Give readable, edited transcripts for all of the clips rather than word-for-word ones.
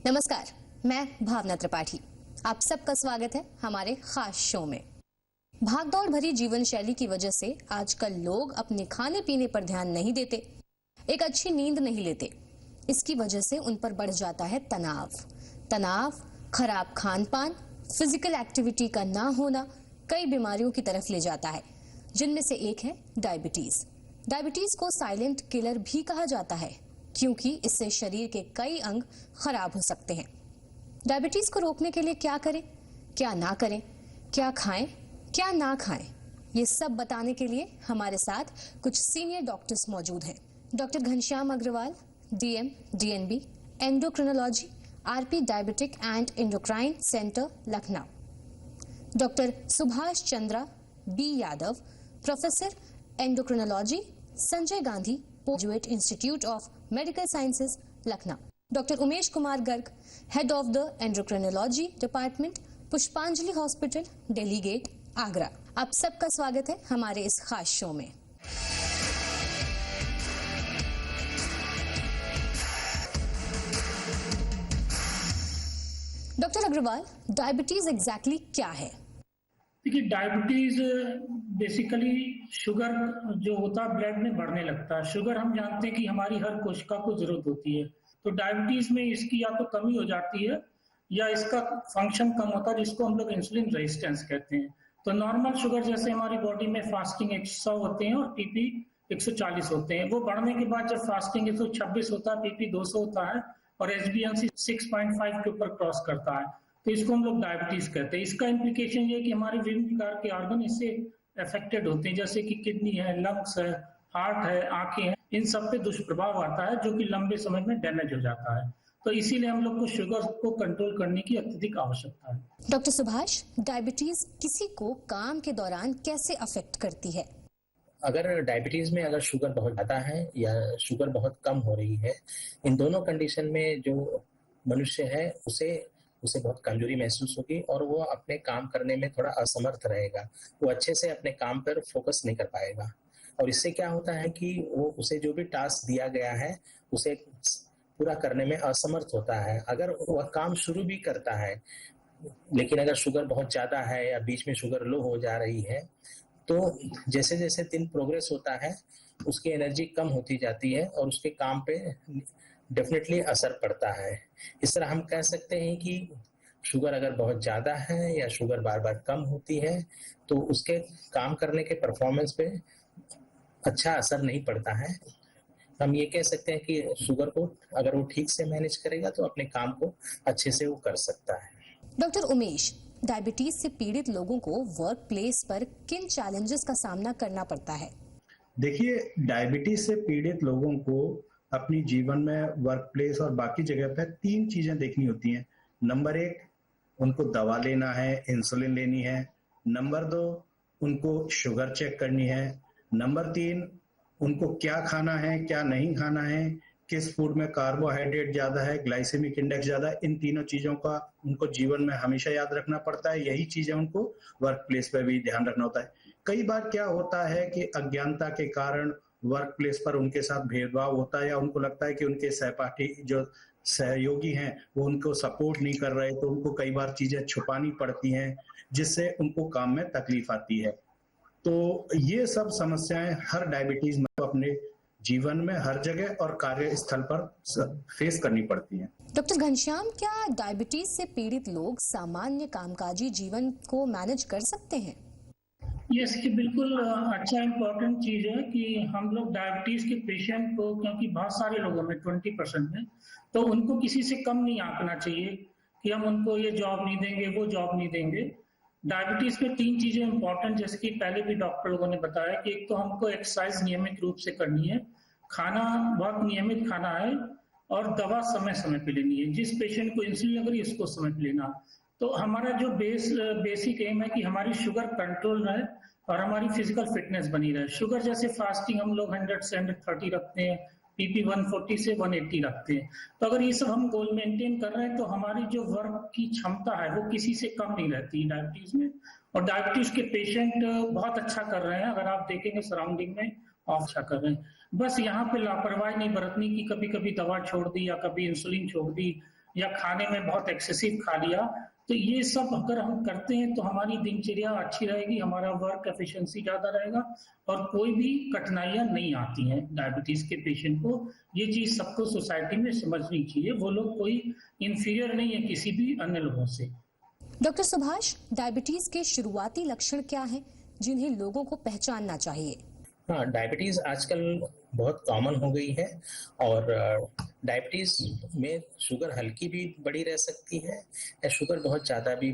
नमस्कार, मैं भावना त्रिपाठी। आप सबका स्वागत है हमारे खास शो में। भागदौड़ भरी जीवन शैली की वजह से आजकल लोग अपने खाने पीने पर ध्यान नहीं देते, एक अच्छी नींद नहीं लेते। इसकी वजह से उन पर बढ़ जाता है तनाव, खराब खान पान, फिजिकल एक्टिविटी का ना होना कई बीमारियों की तरफ ले जाता है, जिनमें से एक है डायबिटीज। डायबिटीज को साइलेंट किलर भी कहा जाता है, क्योंकि इससे शरीर के कई अंग खराब हो सकते हैं। डायबिटीज को रोकने के लिए क्या करें, क्या ना करें, क्या खाएं, क्या ना खाएं, ये सब बताने के लिए हमारे साथ कुछ सीनियर डॉक्टर्स मौजूद हैं। Doctor Ghanshyam Agarwal, DM, DNB, endocrinology, RP diabetic and endocrine centre, Lucknow. Doctor Subhash Chandra B Yadav, professor endocrinology, Sanjay Gandhi post institute of medical sciences, Lucknow. Doctor Umesh Kumar Garg, head of the endocrinology department, Pushpanjali hospital, Delhi gate, Agra. आप सबका स्वागत है हमारे इस खास शो में। डॉक्टर अग्रवाल, डायबिटीज एग्जैक्टली क्या है? देखिए, डायबिटीज बेसिकली शुगर जो होता है ब्लड में बढ़ने लगता है। शुगर हम जानते हैं कि हमारी हर कोशिका को जरूरत होती है, तो डायबिटीज में इसकी या तो कमी हो जाती है या इसका फंक्शन कम होता है, जिसको हम लोग इंसुलिन रेजिस्टेंस कहते हैं। तो नॉर्मल शुगर जैसे हमारी बॉडी में फास्टिंग 100 होते हैं और पीपी 140 होते हैं, वो बढ़ने के बाद जब फास्टिंग 126 होता है, पीपी 200 होता है और एचबीएनसी 6.5 के ऊपर क्रॉस करता है, तो इसको हम लोग डायबिटीज कहते हैं। इसका इम्प्लीकेशन ये कि हमारे विभिन्न प्रकार के ऑर्गन इससे अफेक्टेड होते हैं, जैसे कि किडनी है, लंग्स है, हार्ट है, आंखें हैं, इन सब पे दुष्प्रभाव आता है जो कि लंबे समय में डैमेज हो जाता है। तो इसीलिए हम लोग को शुगर को कंट्रोल करने की अत्यधिक आवश्यकता है। डॉक्टर सुभाष, डायबिटीज किसी को काम के दौरान कैसे अफेक्ट करती है? अगर डायबिटीज में अगर शुगर बहुत ज्यादा है या शुगर बहुत कम हो रही है, इन दोनों कंडीशन में जो मनुष्य है उसे बहुत कमजोरी महसूस होगी और वो अपने काम करने में थोड़ा असमर्थ रहेगा। वो अच्छे से अपने काम पर फोकस नहीं कर पाएगा और इससे क्या होता है कि वो उसे जो भी टास्क दिया गया है उसे पूरा करने में असमर्थ होता है। अगर वह काम शुरू भी करता है, लेकिन अगर शुगर बहुत ज्यादा है या बीच में शुगर लो हो जा रही है, तो जैसे जैसे दिन प्रोग्रेस होता है उसकी एनर्जी कम होती जाती है और उसके काम पे डेफिनेटली असर पड़ता है। इस तरह हम कह सकते हैं कि शुगर अगर बहुत ज्यादा है या शुगर बार बार कम होती है तो उसके काम करने के परफॉर्मेंस पे अच्छा असर नहीं पड़ता है। हम ये कह सकते हैं कि शुगर को अगर वो ठीक से मैनेज करेगा तो अपने काम को अच्छे से वो कर सकता है। डॉक्टर उमेश, डायबिटीज से पीड़ित लोगों को वर्क प्लेस पर किन चैलेंजेस का सामना करना पड़ता है? देखिए, डायबिटीज से पीड़ित लोगों को अपनी जीवन में वर्क प्लेस और बाकी जगह पर 3 चीजें देखनी होती हैं। नंबर 1, उनको दवा लेना है, इंसुलिन लेनी है। नंबर 2, उनको शुगर चेक करनी है। नंबर 3, उनको क्या खाना है, क्या नहीं खाना है, किस फूड में कार्बोहाइड्रेट ज्यादा है, ग्लाइसेमिक इंडेक्स ज्यादा है। इन तीनों चीजों का उनको जीवन में हमेशा याद रखना पड़ता है। यही चीजें उनको वर्क प्लेस पर भी ध्यान रखना होता है। कई बार क्या होता है कि अज्ञानता के कारण वर्क प्लेस पर उनके साथ भेदभाव होता है या उनको लगता है कि उनके सहपाठी जो सहयोगी हैं वो उनको सपोर्ट नहीं कर रहे, तो उनको कई बार चीजें छुपानी पड़ती हैं, जिससे उनको काम में तकलीफ आती है। तो ये सब समस्याएं हर डायबिटीज में अपने जीवन में हर जगह और कार्यस्थल पर फेस करनी पड़ती हैं। डॉक्टर घनश्याम, क्या डायबिटीज से पीड़ित लोग सामान्य कामकाजी जीवन को मैनेज कर सकते हैं? यस, कि बिल्कुल अच्छा इम्पोर्टेंट चीज है कि हम लोग डायबिटीज के पेशेंट को, क्योंकि बहुत सारे लोगों में 20% में, तो उनको किसी से कम नहीं आंकना चाहिए कि हम उनको ये जॉब नहीं देंगे, वो जॉब नहीं देंगे। डायबिटीज में 3 चीजें इंपॉर्टेंट, जैसे कि पहले भी डॉक्टर लोगों ने बताया कि एक तो हमको एक्सरसाइज नियमित रूप से करनी है, खाना बहुत नियमित खाना है और दवा समय समय पे लेनी है। जिस पेशेंट को इंसुलिन लग रही है उसको समय पे लेना। तो हमारा जो बेसिक एम है कि हमारी शुगर कंट्रोल रहे और हमारी फिजिकल फिटनेस बनी रहे। शुगर जैसे फास्टिंग हम लोग 100 से 130 रखते हैं, पीपी 140 से 180 रखते हैं। तो अगर ये सब हम गोल मेंटेन कर रहे हैं तो हमारी जो वर्क की क्षमता है वो किसी से कम नहीं रहती डायबिटीज में। और डायबिटीज के पेशेंट बहुत अच्छा कर रहे हैं, अगर आप देखेंगे सराउंडिंग में अच्छा कर रहे हैं। बस यहाँ पे लापरवाही नहीं बरतनी कि कभी कभी दवा छोड़ दी या कभी इंसुलिन छोड़ दी या खाने में बहुत एक्सेसिव खा लिया, तो ये सब अगर हम करते हैं तो हमारी दिनचर्या अच्छी रहेगी, हमारा वर्क एफिशिएंसी ज्यादा रहेगा और कोई भी कठिनाइयां नहीं आती हैं डायबिटीज के पेशेंट को। ये चीज सबको सोसाइटी में समझनी चाहिए, वो लोग कोई इंफीरियर नहीं है किसी भी अन्य लोगों से। डॉक्टर सुभाष, डायबिटीज के शुरुआती लक्षण क्या हैं जिन्हें लोगों को पहचानना चाहिए? हाँ, डायबिटीज आजकल बहुत कॉमन हो गई है और डायबिटीज में शुगर हल्की भी बड़ी रह सकती है या शुगर बहुत ज़्यादा भी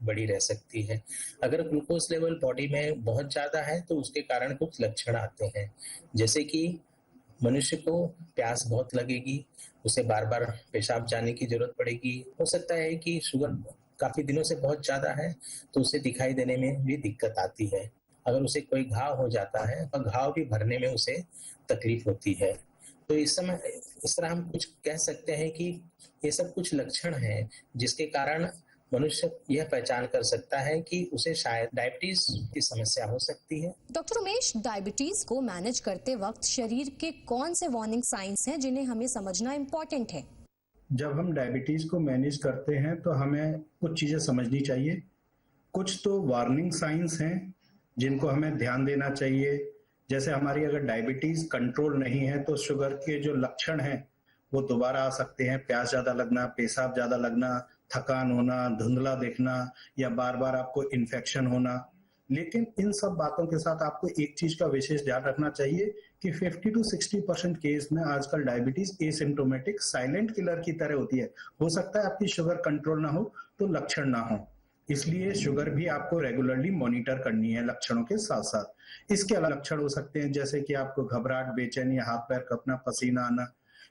बड़ी रह सकती है। अगर ग्लूकोज लेवल बॉडी में बहुत ज़्यादा है तो उसके कारण कुछ लक्षण आते हैं, जैसे कि मनुष्य को प्यास बहुत लगेगी, उसे बार बार पेशाब जाने की जरूरत पड़ेगी। हो सकता है कि शुगर काफ़ी दिनों से बहुत ज़्यादा है तो उसे दिखाई देने में भी दिक्कत आती है। अगर उसे कोई घाव हो जाता है तो घाव भी भरने में उसे तकलीफ होती है। तो इस तरह हम कुछ कह सकते हैं कि ये सब कुछ लक्षण हैं जिसके कारण मनुष्य यह पहचान कर सकता है कि उसे शायद डायबिटीज की समस्या हो सकती है। डॉक्टर उमेश, डायबिटीज को मैनेज करते वक्त शरीर के कौन से वार्निंग साइंस हैं जिन्हें हमें समझना इम्पोर्टेंट है? जब हम डायबिटीज को मैनेज करते हैं तो हमें कुछ चीजें समझनी चाहिए। कुछ तो वार्निंग साइंस हैं जिनको हमें ध्यान देना चाहिए। जैसे हमारी अगर डायबिटीज कंट्रोल नहीं है तो शुगर के जो लक्षण हैं वो दोबारा आ सकते हैं। प्यास ज्यादा लगना, पेशाब ज्यादा लगना, थकान होना, धुंधला देखना या बार बार आपको इन्फेक्शन होना। लेकिन इन सब बातों के साथ आपको एक चीज का विशेष ध्यान रखना चाहिए कि 50 to 60% केस में आजकल डायबिटीज एसिम्प्टोमेटिक साइलेंट किलर की तरह होती है। हो सकता है आपकी शुगर कंट्रोल ना हो तो लक्षण ना हो, इसलिए शुगर भी आपको रेगुलरली मॉनिटर करनी है लक्षणों के साथ साथ। इसके अलावा लक्षण हो सकते हैं जैसे कि आपको घबराहट, बेचैनी, हाथ पैर कांपना, पसीना आना।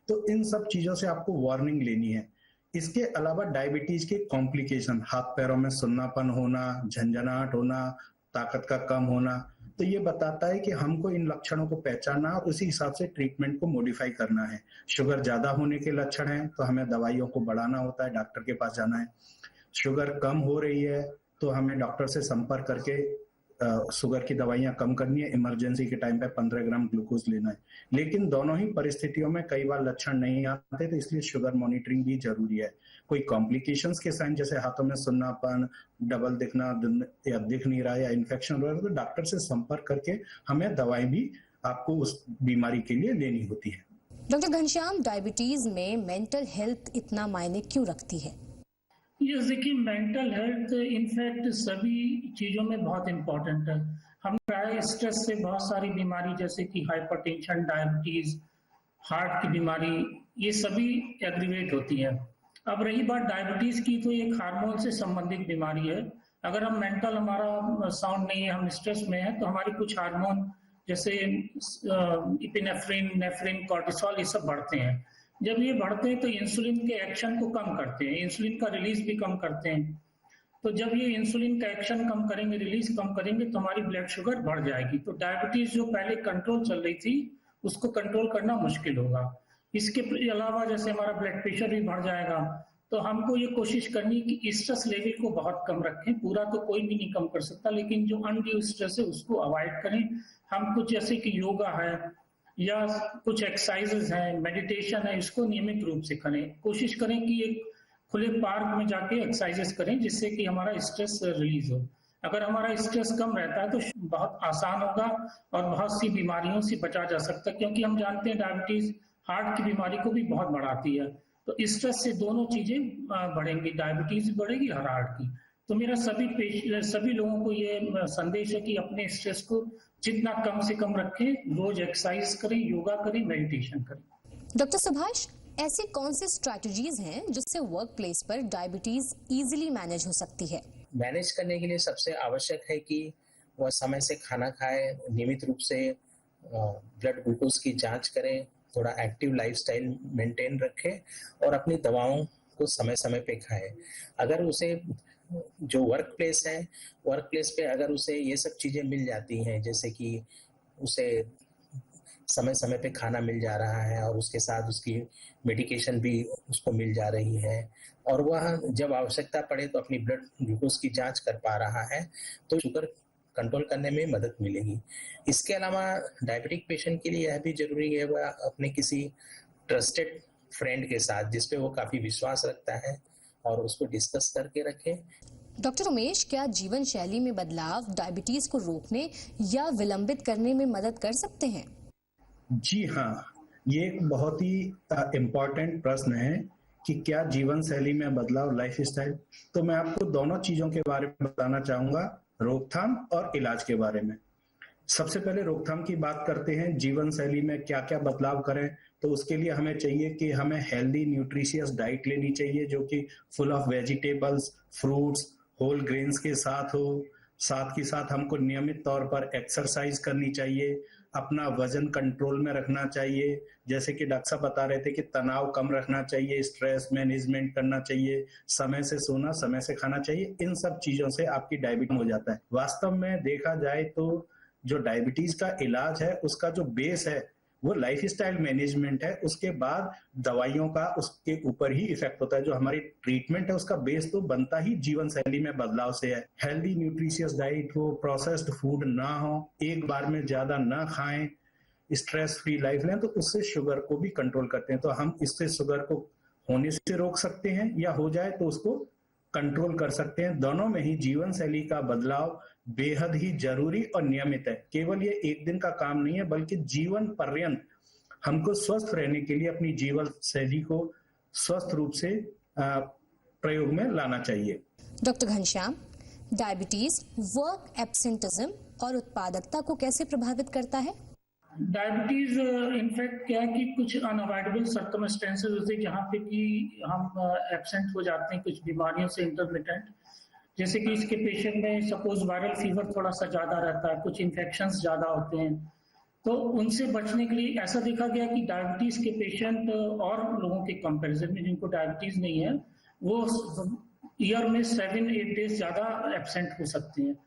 तो इन सब चीजों से आपको वार्निंग लेनी है। इसके अलावा डायबिटीज के कॉम्प्लिकेशन, हाथ पैरों में सुन्नापन होना, झंझनाहट होना, ताकत का कम होना, तो ये बताता है कि हमको इन लक्षणों को पहचानना और उसी हिसाब से ट्रीटमेंट को मॉडिफाई करना है। शुगर ज्यादा होने के लक्षण हैं तो हमें दवाइयों को बढ़ाना होता है, डॉक्टर के पास जाना है। शुगर कम हो रही है तो हमें डॉक्टर से संपर्क करके शुगर की दवाइयां कम करनी है। इमरजेंसी के टाइम पे 15 ग्राम ग्लूकोज लेना है। लेकिन दोनों ही परिस्थितियों में कई बार लक्षण नहीं आते तो इसलिए शुगर मॉनिटरिंग भी जरूरी है। कोई कॉम्प्लिकेशंस के साइन जैसे हाथों में सुन्नापन, डबल दिखना या दिख नहीं रहा या इन्फेक्शन हो रहा है तो डॉक्टर से संपर्क करके हमें दवाई भी आपको उस बीमारी के लिए लेनी होती है। डॉक्टर घनश्याम, डायबिटीज में मेंटल हेल्थ इतना मायने क्यों रखती है? ये देखिए, मेंटल हेल्थ इनफैक्ट सभी चीज़ों में बहुत इम्पोर्टेंट है। हम प्राय स्ट्रेस से बहुत सारी बीमारी जैसे कि हाइपरटेंशन, डायबिटीज, हार्ट की बीमारी, ये सभी एग्रीवेट होती है। अब रही बात डायबिटीज की, तो एक हार्मोन से संबंधित बीमारी है। अगर हम मेंटल, हमारा साउंड नहीं है, हम स्ट्रेस में है, तो हमारी कुछ हार्मोन जैसे इपिनेफ्रिन, नेफ्रिन, कॉर्टिसोल, ये सब बढ़ते हैं। जब ये बढ़ते हैं तो इंसुलिन के एक्शन को कम करते हैं, इंसुलिन का रिलीज भी कम करते हैं। तो जब ये इंसुलिन का एक्शन कम करेंगे, रिलीज कम करेंगे, तो हमारी ब्लड शुगर बढ़ जाएगी। तो डायबिटीज जो पहले कंट्रोल चल रही थी उसको कंट्रोल करना मुश्किल होगा। इसके अलावा जैसे हमारा ब्लड प्रेशर भी बढ़ जाएगा। तो हमको ये कोशिश करनी है कि स्ट्रेस लेवल को बहुत कम रखें। पूरा तो कोई भी नहीं कम कर सकता, लेकिन जो अनड्यू स्ट्रेस है उसको अवॉइड करें। हम कुछ जैसे कि योगा है या कुछ एक्सरसाइजेज हैं, मेडिटेशन है, इसको नियमित रूप से करें। कोशिश करें कि एक खुले पार्क में जाके एक्सरसाइजेस करें जिससे कि हमारा स्ट्रेस रिलीज हो। अगर हमारा स्ट्रेस कम रहता है तो बहुत आसान होगा और बहुत सी बीमारियों से बचा जा सकता है, क्योंकि हम जानते हैं डायबिटीज हार्ट की बीमारी को भी बहुत बढ़ाती है। तो स्ट्रेस से दोनों चीजें बढ़ेंगी, डायबिटीज भी बढ़ेगी और हार्ट की। तो मेरा सभी लोगों को ये संदेश है कि अपने स्ट्रेस को जितना कम से कम रखें, रोज एक्सरसाइज करें, योगा करें, मेडिटेशन करें। डॉक्टर सुभाष, ऐसी कौन सी स्ट्रैटेजीज हैं जिससे वर्क प्लेस पर डायबिटीज इजीली मैनेज हो सकती है? मैनेज करने के लिए सबसे आवश्यक है कि वह समय से खाना खाए, नियमित रूप से ब्लड ग्लूकोज की जांच करें, थोड़ा एक्टिव लाइफस्टाइल मेंटेन रखें और अपनी दवाओं को समय समय पे खाएं। अगर उसे जो वर्क प्लेस है, वर्क प्लेस पे अगर उसे ये सब चीज़ें मिल जाती हैं, जैसे कि उसे समय समय पे खाना मिल जा रहा है और उसके साथ उसकी मेडिकेशन भी उसको मिल जा रही है और वह जब आवश्यकता पड़े तो अपनी ब्लड ग्लूकोज की जांच कर पा रहा है, तो शुगर कंट्रोल करने में मदद मिलेगी। इसके अलावा डायबिटिक पेशेंट के लिए यह भी जरूरी है वह अपने किसी ट्रस्टेड फ्रेंड के साथ जिसपे वो काफी विश्वास रखता है और उसको डिस्कस करके रखे। डॉक्टर उमेश, क्या जीवन शैली में बदलाव डायबिटीज को रोकने या विलंबित करने में मदद कर सकते हैं? जी हाँ, ये एक बहुत ही इम्पोर्टेंट प्रश्न है कि क्या जीवन शैली में बदलाव, लाइफस्टाइल। तो मैं आपको दोनों चीजों के बारे में बताना चाहूंगा, रोकथाम और इलाज के बारे में। सबसे पहले रोकथाम की बात करते हैं, जीवन शैली में क्या क्या बदलाव करें। तो उसके लिए हमें चाहिए कि हमें हेल्दी न्यूट्रिशियस डाइट लेनी चाहिए जो कि full of vegetables, fruits, whole grains के साथ हो। साथ ही साथ हमको नियमित तौर पर एक्सरसाइज करनी चाहिए, अपना वजन कंट्रोल में रखना चाहिए, जैसे कि डॉक्टर साहब बता रहे थे कि तनाव कम रखना चाहिए, स्ट्रेस मैनेजमेंट करना चाहिए, समय से सोना, समय से खाना चाहिए। इन सब चीजों से आपकी डायबिटीज हो जाता है। वास्तव में देखा जाए तो जो डायबिटीज का इलाज है उसका जो बेस है वो लाइफस्टाइल मैनेजमेंट है, उसके बाद दवाइयों का उसके ऊपर ही इफेक्ट होता है। जो हमारी ट्रीटमेंट है उसका बेस तो बनता ही जीवन शैली में बदलाव से है। हेल्दी न्यूट्रिशियस डाइट हो, प्रोसेस्ड फूड ना हो, एक बार में ज्यादा ना खाएं, स्ट्रेस फ्री लाइफ लें, तो उससे शुगर को भी कंट्रोल करते हैं। तो हम इससे शुगर को होने से रोक सकते हैं या हो जाए तो उसको कंट्रोल कर सकते हैं। दोनों में ही जीवन शैली का बदलाव बेहद ही जरूरी और नियमित है। केवल ये एक दिन का काम नहीं है, बल्कि जीवन पर्यंत हमको स्वस्थ रहने के लिए अपनी जीवन शैली को स्वस्थ रूप से प्रयोग में लाना चाहिए। Doctor Ghanshyam, diabetes work absenteeism और उत्पादकता को कैसे प्रभावित करता है? डायबिटीज इनफैक्ट क्या है कि कुछ अनअवॉइडेबल सर्कमस्टेंसेस होते हैं जहाँ पे कि हम एब्सेंट हो जाते हैं कुछ बीमारियों से इंटरमिटेंट। जैसे कि इसके पेशेंट में सपोज वायरल फीवर थोड़ा सा ज्यादा रहता है, कुछ इन्फेक्शंस ज्यादा होते हैं, तो उनसे बचने के लिए ऐसा देखा गया कि डायबिटीज के पेशेंट और लोगों के कंपैरिजन में जिनको डायबिटीज नहीं है वो ईयर में 7-8 डेज ज्यादा एब्सेंट हो सकते हैं।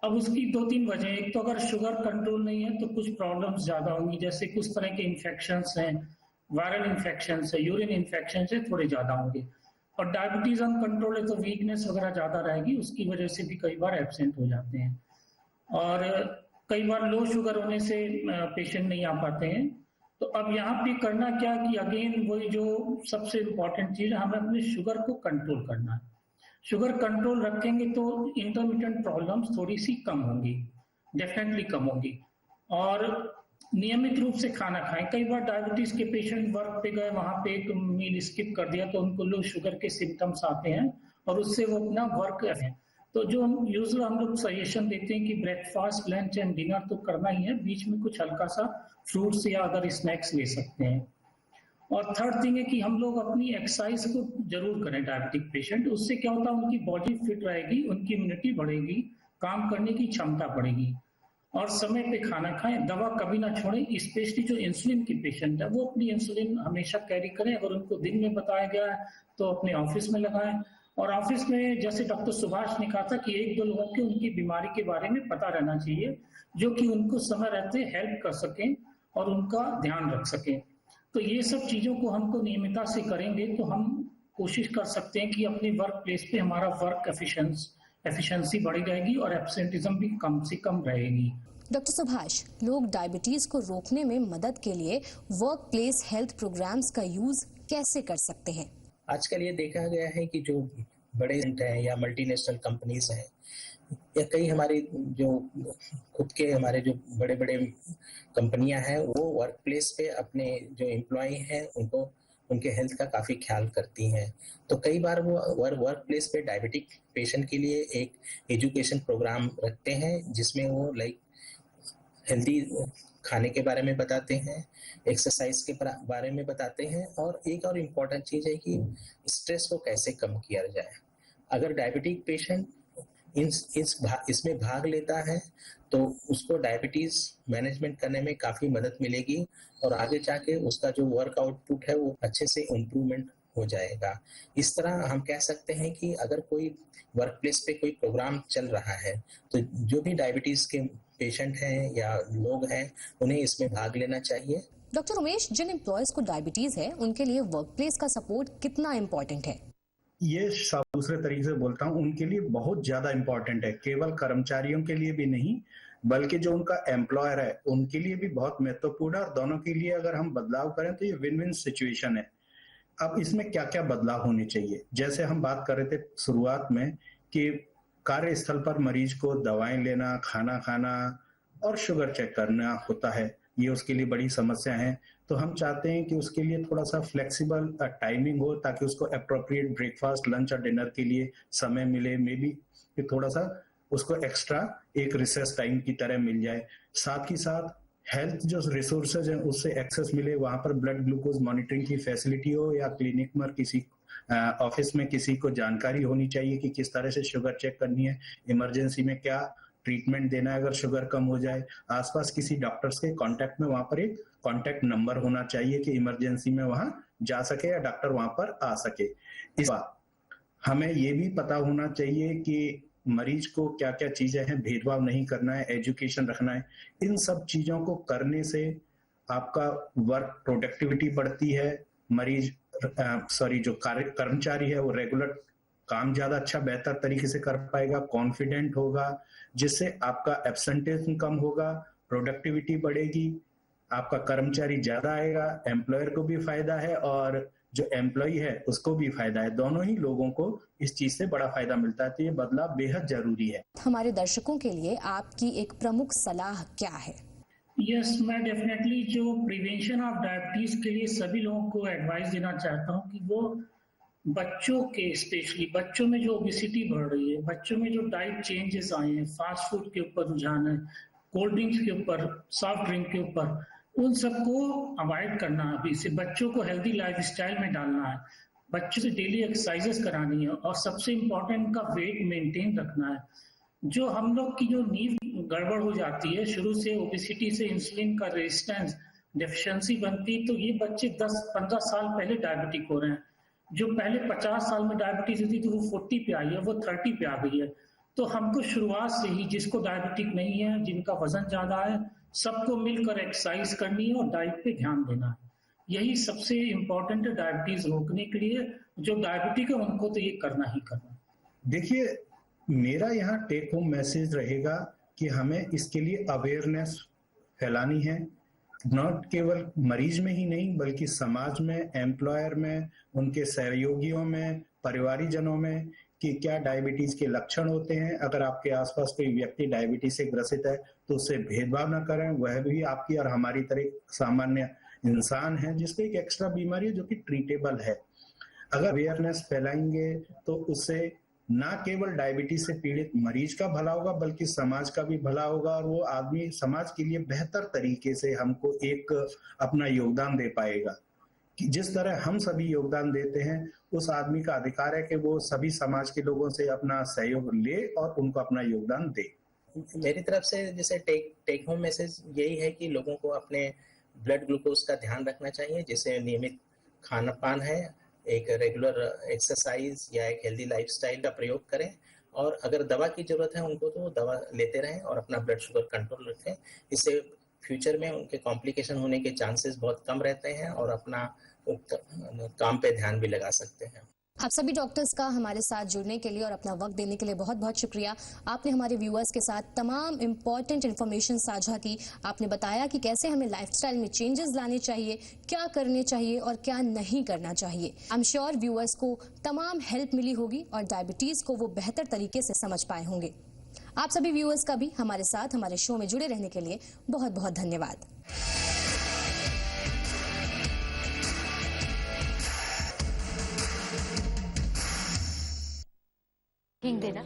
अब उसकी 2-3 वजह, एक तो अगर शुगर कंट्रोल नहीं है तो कुछ प्रॉब्लम्स ज्यादा होंगी, जैसे कुछ तरह के इन्फेक्शंस हैं, वायरल इन्फेक्शंस है, यूरिन इन्फेक्शन है, थोड़े ज्यादा होंगे। और डायबिटीज अनकंट्रोल है तो वीकनेस वगैरह ज्यादा रहेगी, उसकी वजह से भी कई बार एब्सेंट हो जाते हैं। और कई बार लो शुगर होने से पेशेंट नहीं आ पाते हैं। तो अब यहाँ पे करना क्या कि अगेन वही जो सबसे इम्पोर्टेंट चीज है, हमें अपने शुगर को कंट्रोल करना है। शुगर कंट्रोल रखेंगे तो इंटरमिटेंट प्रॉब्लम्स थोड़ी सी कम होंगी, डेफिनेटली कम होंगी। और नियमित रूप से खाना खाएं। कई बार डायबिटीज के पेशेंट वर्क पे गए, वहां पे एक मील स्किप कर दिया तो उनको लो शुगर के सिम्टम्स आते हैं और उससे वो अपना वर्क है। तो जो यूजुअली हम लोग सजेशन देते हैं कि ब्रेकफास्ट, लंच एंड डिनर तो करना ही है, बीच में कुछ हल्का सा फ्रूट्स या अदर स्नैक्स ले सकते हैं। और थर्ड थिंग है कि हम लोग अपनी एक्सरसाइज को जरूर करें डायबिटिक पेशेंट। उससे क्या होता है, उनकी बॉडी फिट रहेगी, उनकी इम्यूनिटी बढ़ेगी, काम करने की क्षमता बढ़ेगी। और समय पे खाना खाएं, दवा कभी ना छोड़ें। स्पेशली जो इंसुलिन की पेशेंट है वो अपनी इंसुलिन हमेशा कैरी करें। अगर उनको दिन में बताया गया है तो अपने ऑफिस में लगाएं। और ऑफिस में जैसे डॉक्टर सुभाष ने कहा था कि 1-2 लोगों के उनकी बीमारी के बारे में पता रहना चाहिए जो कि उनको समय रहते हेल्प कर सकें और उनका ध्यान रख सकें। तो ये सब चीजों को हमको नियमितता से करेंगे तो हम कोशिश कर सकते हैं कि अपने वर्क प्लेस पे हमारा वर्क एफिशिएंसी बढ़ी रहेगी और एब्सेंटिज्म भी कम से कम रहेगी। डॉक्टर सुभाष, लोग डायबिटीज को रोकने में मदद के लिए वर्क प्लेस हेल्थ प्रोग्राम्स का यूज कैसे कर सकते हैं? आजकल ये देखा गया है कि जो बड़े हैं या मल्टीनेशनल कंपनीज हैं या कई हमारे जो खुद के हमारे जो बड़े बड़े कंपनियां हैं वो वर्क प्लेस पे अपने जो एम्प्लॉय हैं उनको उनके हेल्थ का काफ़ी ख्याल करती हैं। तो कई बार वो वर्क प्लेस पे डायबिटिक पेशेंट के लिए एक एजुकेशन प्रोग्राम रखते हैं जिसमें वो हेल्दी खाने के बारे में बताते हैं, एक्सरसाइज के बारे में बताते हैं और एक और इम्पॉर्टेंट चीज़ है कि स्ट्रेस को कैसे कम किया जाए। अगर डायबिटिक पेशेंट इसमें भाग लेता है तो उसको डायबिटीज मैनेजमेंट करने में काफ़ी मदद मिलेगी और आगे जाके उसका जो वर्क आउटपुट है वो अच्छे से इम्प्रूवमेंट हो जाएगा। इस तरह हम कह सकते हैं कि अगर कोई वर्क प्लेस पे कोई प्रोग्राम चल रहा है तो जो भी डायबिटीज के पेशेंट हैं या लोग हैं उन्हें इसमें भाग लेना चाहिए। डॉक्टर उमेश, जिन एम्प्लॉयज को डायबिटीज है उनके लिए वर्क प्लेस का सपोर्ट कितना इम्पोर्टेंट है? ये दूसरे तरीके से बोलता हूँ, उनके लिए बहुत ज्यादा इम्पोर्टेंट है। केवल कर्मचारियों के लिए भी नहीं बल्कि जो उनका एम्प्लॉयर है उनके लिए भी बहुत महत्वपूर्ण है। और दोनों के लिए अगर हम बदलाव करें तो ये विन विन सिचुएशन है। अब इसमें क्या क्या बदलाव होने चाहिए, जैसे हम बात कर रहे थे शुरुआत में कि कार्यस्थल पर मरीज को दवाएं लेना, खाना खाना और शुगर चेक करना होता है, ये उसके लिए बड़ी समस्या है। तो हम चाहते हैं कि उसके लिए थोड़ा सा फ्लेक्सिबल टाइमिंग हो, ताकि उसको अप्रोप्रिएट ब्रेकफास्ट, लंच और डिनर के लिए समय मिले। मे बी कि थोड़ा सा उसको एक्स्ट्रा एक रिसेस टाइम की तरह मिल जाए। साथ ही साथ हेल्थ जो रिसोर्सेज हैं उससे एक्सेस मिले, वहां पर ब्लड ग्लूकोज मॉनिटरिंग की फैसिलिटी हो, या क्लिनिक में किसी ऑफिस में किसी को जानकारी होनी चाहिए कि किस तरह से शुगर चेक करनी है, इमरजेंसी में क्या ट्रीटमेंट देना है अगर शुगर कम हो जाए। आसपास किसी डॉक्टर्स के कांटेक्ट में वहां पर एक कांटेक्ट नंबर होना चाहिए कि इमरजेंसी में वहां जा सके या डॉक्टर वहां पर आ सके। इस बात हमें ये भी पता होना चाहिए कि मरीज को क्या क्या चीजें हैं, भेदभाव नहीं करना है, एजुकेशन रखना है। इन सब चीजों को करने से आपका वर्क प्रोडक्टिविटी बढ़ती है, मरीज जो कर्मचारी है वो रेगुलर काम ज्यादा अच्छा बेहतर तरीके से कर पाएगा, कॉन्फिडेंट होगा, जिससे आपका एब्सेंटेज कम होगा, प्रोडक्टिविटी बढ़ेगी, आपका कर्मचारी ज्यादा आएगा, एम्प्लॉयर को भी फायदा है और जो एम्प्लॉय है उसको भी फायदा है। दोनों ही लोगों को इस चीज से बड़ा फायदा मिलता है। तो ये बदलाव बेहद जरूरी है। हमारे दर्शकों के लिए आपकी एक प्रमुख सलाह क्या है? यस, मैं डेफिनेटली जो प्रिवेंशन ऑफ डायबिटीज के लिए सभी लोगों को एडवाइस देना चाहता हूँ कि वो बच्चों के, स्पेशली बच्चों में जो ओबेसिटी बढ़ रही है, बच्चों में जो डाइट चेंजेस आए हैं, फास्ट फूड के ऊपर रुझान है, कोल्ड ड्रिंक्स के ऊपर, सॉफ्ट ड्रिंक के ऊपर, उन सबको अवॉइड करना है। अभी से बच्चों को हेल्दी लाइफस्टाइल में डालना है, बच्चों से डेली एक्सरसाइजेस करानी है और सबसे इम्पोर्टेंट उनका वेट मेंटेन रखना है। जो हम लोग की जो नींव गड़बड़ हो जाती है शुरू से, ओबेसिटी से इंसुलिन का रेजिस्टेंस डेफिशिएंसी बनती, तो ये बच्चे 10-15 साल पहले डायबिटिक हो रहे हैं। जो पहले 50 साल में डायबिटीज होती थी वो 40 पे आई है, वो 30 पे आ गई है। तो हमको शुरुआत से ही, जिसको डायबिटिक नहीं है, जिनका वजन ज्यादा है, सबको मिलकर एक्सरसाइज करनी है और डाइट पे ध्यान देना है। यही सबसे इम्पोर्टेंट है डायबिटीज रोकने के लिए। जो डायबिटिक है उनको तो ये करना ही करना। देखिए, मेरा यहाँ टेक होम मैसेज रहेगा कि हमें इसके लिए अवेयरनेस फैलानी है, नॉट केवल मरीज में ही नहीं बल्कि समाज में, एम्प्लॉयर में, उनके सहयोगियों में, परिवारीजनों में, कि क्या डायबिटीज के लक्षण होते हैं। अगर आपके आसपास कोई व्यक्ति डायबिटीज से ग्रसित है तो उससे भेदभाव ना करें, वह भी आपकी और हमारी तरह सामान्य इंसान है जिसको एक एक्स्ट्रा बीमारी है जो कि ट्रीटेबल है। अगर अवेयरनेस फैलाएंगे तो उससे ना केवल डायबिटीज से पीड़ित मरीज का भला होगा बल्कि समाज का भी भला होगा, और वो आदमी समाज के लिए बेहतर तरीके से हमको एक अपना योगदान दे पाएगा। कि जिस तरह हम सभी योगदान देते हैं, उस आदमी का अधिकार है कि वो सभी समाज के लोगों से अपना सहयोग ले और उनको अपना योगदान दे। मेरी तरफ से जैसे टेक होम मैसेज यही है कि लोगों को अपने ब्लड ग्लूकोज का ध्यान रखना चाहिए, जैसे नियमित खाना पान है, एक रेगुलर एक्सरसाइज या एक हेल्दी लाइफस्टाइल का प्रयोग करें, और अगर दवा की जरूरत है उनको तो दवा लेते रहें और अपना ब्लड शुगर कंट्रोल रखें। इससे फ्यूचर में उनके कॉम्प्लिकेशन होने के चांसेस बहुत कम रहते हैं और अपना काम पे ध्यान भी लगा सकते हैं। आप सभी डॉक्टर्स का हमारे साथ जुड़ने के लिए और अपना वक्त देने के लिए बहुत बहुत शुक्रिया। आपने हमारे व्यूअर्स के साथ तमाम इम्पॉर्टेंट इन्फॉर्मेशन साझा की। आपने बताया कि कैसे हमें लाइफस्टाइल में चेंजेस लाने चाहिए, क्या करने चाहिए और क्या नहीं करना चाहिए। आई एम श्योर व्यूअर्स को तमाम हेल्प मिली होगी और डायबिटीज को वो बेहतर तरीके से समझ पाए होंगे। आप सभी व्यूअर्स का भी हमारे साथ हमारे शो में जुड़े रहने के लिए बहुत बहुत धन्यवाद। देना